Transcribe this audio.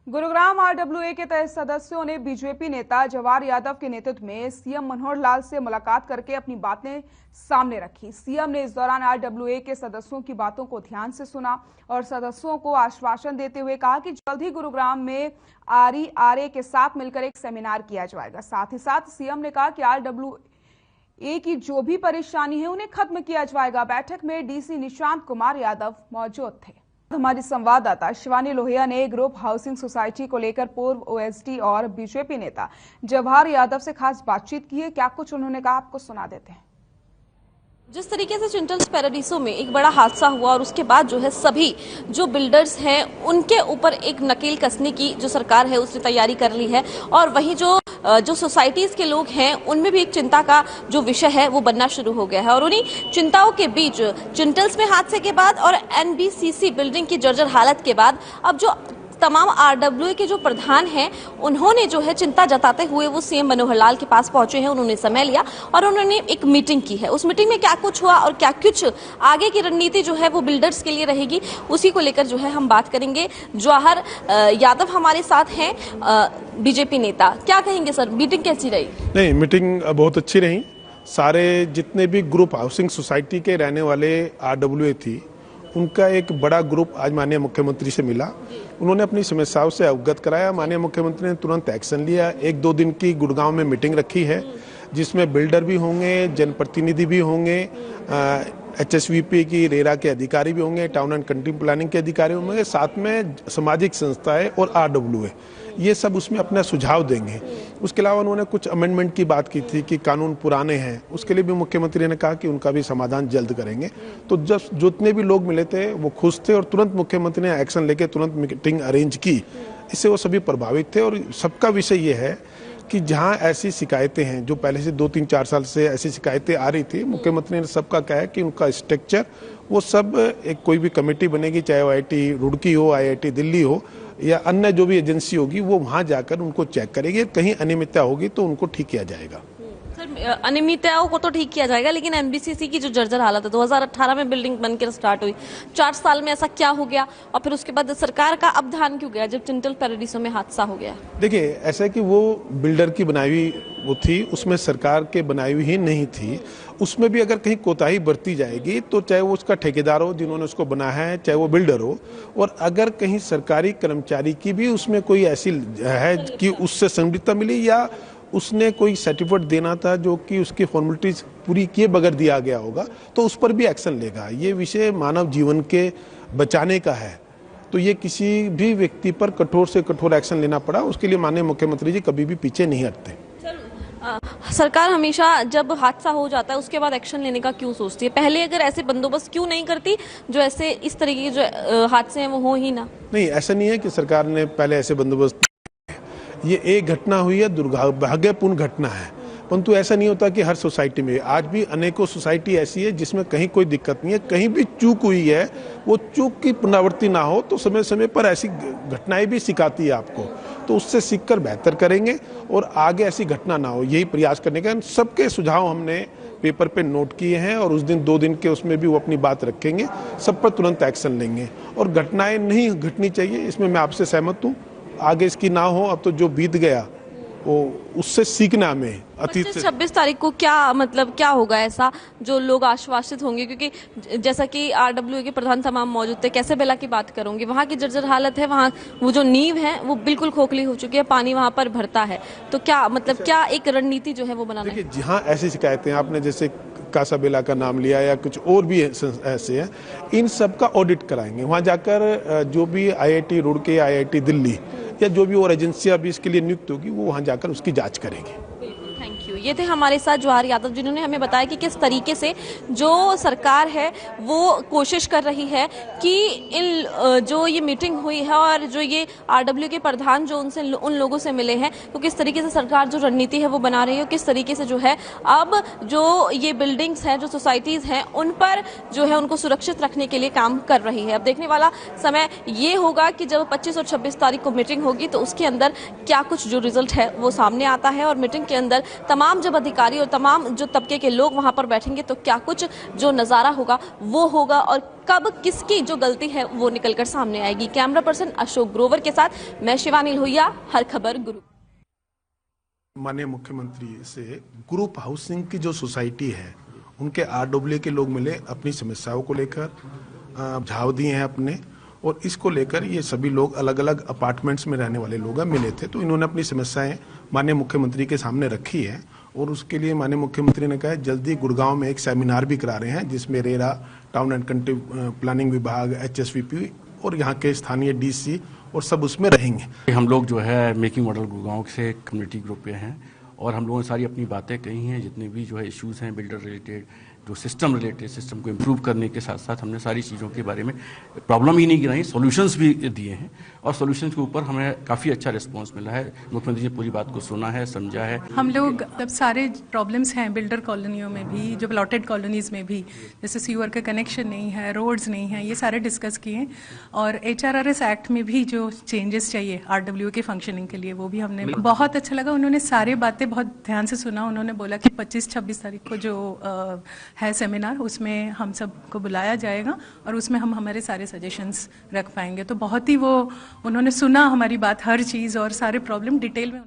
Gurugram RWA के तय सदस्यों ने बीजेपी नेता जवाहर यादव के नेतृत्व में सीएम मनोहर लाल से मुलाकात करके अपनी बातें सामने रखी। सीएम ने इस दौरान आरडब्ल्यूए के सदस्यों की बातों को ध्यान से सुना और सदस्यों को आश्वासन देते हुए कहा कि जल्द ही गुरुग्राम में आरईआरए के साथ मिलकर एक सेमिनार किया जाएगा। साथ ही साथ सीएम ने कहा कि आरडब्ल्यूए की जो भी परेशानी है उन्हें खत्म किया जाएगा। बैठक में डीसी निशांत कुमार यादव मौजूद थे। हमारी संवाददाता शिवानी लोहिया ने ग्रुप हाउसिंग सोसाइटी को लेकर पूर्व ओएसडी और बीजेपी नेता जवाहर यादव से खास बातचीत की है। क्या कुछ उन्होंने कहा, आपको सुना देते हैं। जिस तरीके से चिंटल्स पैराडीसो में एक बड़ा हादसा हुआ और उसके बाद जो है सभी जो बिल्डर्स हैं उनके ऊपर एक नकेल कसने की जो सरकार है उसने तैयारी कर ली है और वहीं जो सोसाइटीज के लोग हैं उनमें भी एक चिंता का जो विषय है वो बनना शुरू हो गया है। और उन्हीं चिंताओं के बीच चिंटल्स में हादसे के बाद और एनबीसीसी बिल्डिंग की जर्जर हालत के बाद अब जो तमाम आरडब्ल्यूए के जो प्रधान हैं उन्होंने जो है चिंता जताते हुए वो सीएम मनोहर लाल के पास पहुंचे हैं। उन्होंने समय लिया और उन्होंने एक मीटिंग की है। उस मीटिंग में क्या कुछ हुआ और क्या कुछ आगे की रणनीति जो है वो बिल्डर्स के लिए रहेगी, उसी को लेकर जो है हम बात करेंगे। जवाहर यादव हमारे साथ हैं, बीजेपी नेता। क्या कहेंगे सर, मीटिंग कैसी रही? नहीं, मीटिंग बहुत अच्छी रही। सारे जितने भी ग्रुप हाउसिंग सोसाइटी के रहने वाले आरडब्ल्यूए थी उनका एक बड़ा ग्रुप आज माननीय मुख्यमंत्री से मिला। उन्होंने अपनी समस्याओं से अवगत कराया। माननीय मुख्यमंत्री ने तुरंत एक्शन लिया। 1-2 दिन की गुड़गांव में मीटिंग रखी है जिसमें बिल्डर भी होंगे, जनप्रतिनिधि भी होंगे, एचएसवीपी की रेरा के अधिकारी भी होंगे, टाउन एंड कंट्री प्लानिंग के अधिकारी होंगे, साथ में सामाजिक संस्थाएं और आरडब्ल्यूए, ये सब उसमें अपना सुझाव देंगे। उसके अलावा उन्होंने कुछ अमेंडमेंट की बात की थी कि कानून पुराने हैं, उसके लिए भी मुख्यमंत्री ने कहा कि उनका भी समाधान जल्द करेंगे। तो जब जितने भी लोग मिले थे वो खुश थे और तुरंत मुख्यमंत्री ने एक्शन लेके तुरंत मीटिंग अरेंज की। इससे वो सभी प्रभावित थे और सबका विषय ये है कि जहां ऐसी शिकायतें हैं, जो पहले से 2-3-4 साल से ऐसी शिकायतें आ रही थी, मुख्यमंत्री ने सबका कहा है कि उनका स्ट्रक्चर वो सब एक कोई भी कमेटी बनेगी, चाहे वो आईआईटी रुड़की हो, आईआईटी दिल्ली हो या अन्य जो भी एजेंसी होगी, वो वहां जाकर उनको चेक करेगी। कहीं अनियमितता होगी तो उनको ठीक किया जाएगा। सर, अनियमितताओं को तो ठीक किया जाएगा, लेकिन एनबीसीसी की जो जर्जर हालत है 2018 में बिल्डिंग बनकर स्टार्ट हुई, 4 साल में ऐसा क्या हो गया और फिर उसके बाद सरकार का अब ध्यान क्यों गया जब चिंटल पैराडीसो में हादसा हो गया? देखिए, ऐसा है कि वो बिल्डर की बनाई हुई वो थी, उसमें सरकार के बनाई हुई ही नहीं थी। उसमें भी अगर कहीं कोताही बरती जाएगी तो चाहे वो उसका ठेकेदार हो जिन्होंने उसको बनाया है, चाहे वो बिल्डर हो, और अगर कहीं सरकारी कर्मचारी की भी उसमें कोई ऐसी है कि उससे संलिप्तता मिली या उसने कोई सर्टिफिकेट देना था जो कि उसकी फॉर्मेलिटीज पूरी किए बगैर दिया गया होगा, तो उस पर भी एक्शन लेगा। ये विषय मानव जीवन के बचाने का है, तो ये किसी भी व्यक्ति पर कठोर से कठोर एक्शन लेना पड़ा। उसके लिए माननीय मुख्यमंत्री जी कभी भी पीछे नहीं हटते। सरकार हमेशा जब हादसा हो जाता है उसके बाद एक्शन लेने का क्यों सोचती है? पहले अगर ऐसे बंदोबस्त क्यों नहीं करती जो ऐसे इस तरीके के जो हादसे हैं वो हो ही ना? नहीं, ऐसा नहीं है कि सरकार ने पहले ऐसे बंदोबस्त, ये एक घटना हुई है, दुर्भाग्यपूर्ण घटना है, परंतु ऐसा नहीं होता कि हर सोसाइटी में। आज भी अनेकों सोसाइटी ऐसी है जिसमें कहीं कोई दिक्कत नहीं है, कहीं भी चूक हुई है, वो चूक की पुनरावृत्ति ना हो। तो समय समय पर ऐसी घटनाएं भी सिखाती है आपको, तो उससे सीखकर बेहतर करेंगे और आगे ऐसी घटना ना हो, यही प्रयास करने का। सबके सुझाव हमने पेपर पे नोट किए हैं और उस दिन 2 दिन के उसमें भी वो अपनी बात रखेंगे, सब पर तुरंत एक्शन लेंगे और घटनाएं नहीं घटनी चाहिए, इसमें मैं आपसे सहमत हूँ। आगे इसकी ना हो, अब तो जो बीत गया वो उससे सीखना हमें अतीत से। 26 तारीख को क्या होगा ऐसा जो लोग आश्वासित होंगे? क्योंकि जैसा कि आरडब्ल्यूए के प्रधान तमाम मौजूद थे, कैसे बेला की बात करूंगी, वहाँ की जर्जर हालत है, वहाँ वो जो नींव है वो बिल्कुल खोखली हो चुकी है, पानी वहाँ पर भरता है। तो क्या एक रणनीति जो है वो बनाना है? जहाँ ऐसी शिकायतें आपने जैसे कासाबेला का नाम लिया या कुछ और भी ऐसे हैं, इन सब का ऑडिट कराएंगे। वहाँ जाकर जो भी आईआईटी रुड़की, आईआईटी दिल्ली या जो भी और एजेंसियां भी इसके लिए नियुक्त होगी, वो वहां जाकर उसकी जांच करेंगी। Thank you. ये थे हमारे साथ जवाहर यादव, जिन्होंने हमें बताया कि किस तरीके से जो सरकार है वो कोशिश कर रही है कि इन जो ये मीटिंग हुई है और जो ये आरडब्ल्यू के प्रधान जो उन लोगों से मिले हैं, तो किस तरीके से सरकार जो रणनीति है वो बना रही है, किस तरीके से जो है अब जो ये बिल्डिंग्स हैं, जो सोसाइटीज हैं, उन पर जो है उनको सुरक्षित रखने के लिए काम कर रही है। अब देखने वाला समय ये होगा कि जब 25 और 26 तारीख को मीटिंग होगी तो उसके अंदर क्या कुछ जो रिजल्ट है वो सामने आता है और मीटिंग के अंदर तमाम तमाम जब अधिकारी और तमाम जो तबके के लोग वहां पर बैठेंगे तो क्या कुछ जो नजारा होगा वो होगा और कब किसकी जो गलती है वो निकलकर सामने आएगी। कैमरा पर्सन अशोक ग्रोवर के साथ मैं शिवानी लोहिया, हर खबर गुरु। माननीय मुख्यमंत्री से ग्रुप हाउसिंग की जो सोसाइटी है उनके RWA के लोग मिले, अपनी समस्याओं को लेकर झाव दिए हैं अपने, और इसको लेकर ये सभी लोग अलग अलग अपार्टमेंट्स में रहने वाले लोग मिले थे। तो इन्होंने अपनी समस्याएं माननीय मुख्यमंत्री के सामने रखी है और उसके लिए माननीय मुख्यमंत्री ने कहा है जल्दी गुड़गांव में एक सेमिनार भी करा रहे हैं जिसमें RERA, town and country planning विभाग, HSVP और यहाँ के स्थानीय DC और सब उसमें रहेंगे। हम लोग जो है मेकिंग मॉडल गुड़गांव से कम्युनिटी ग्रुप पे हैं और हम लोगों ने सारी अपनी बातें कही हैं, जितने भी जो है इश्यूज़ हैं बिल्डर रिलेटेड, जो सिस्टम रिलेटेड, सिस्टम को इम्प्रूव करने के साथ साथ हमने सारी चीज़ों के बारे में प्रॉब्लम ही नहीं गिनाई, सॉल्यूशंस भी दिए हैं और सॉल्यूशंस के ऊपर हमें काफ़ी अच्छा रिस्पांस मिला है। मुख्यमंत्री ने पूरी बात को सुना है, समझा है। हम लोग जब सारे प्रॉब्लम्स हैं बिल्डर कॉलोनियों में भी, जो प्लॉटेड कॉलोनीज़ में भी, जैसे सीवर का कनेक्शन नहीं है, रोड्स नहीं है, ये सारे डिस्कस किए और HRRS एक्ट में भी जो चेंजेस चाहिए RWA के फंक्शनिंग के लिए वो भी हमने बहुत अच्छा लगा। उन्होंने सारी बातें बहुत ध्यान से सुना। उन्होंने बोला कि 25-26 तारीख को जो है सेमिनार, उसमें हम सबको बुलाया जाएगा और उसमें हम हमारे सारे सजेशंस रख पाएंगे। तो बहुत ही वो उन्होंने सुना हमारी बात, हर चीज़ और सारे प्रॉब्लम डिटेल में।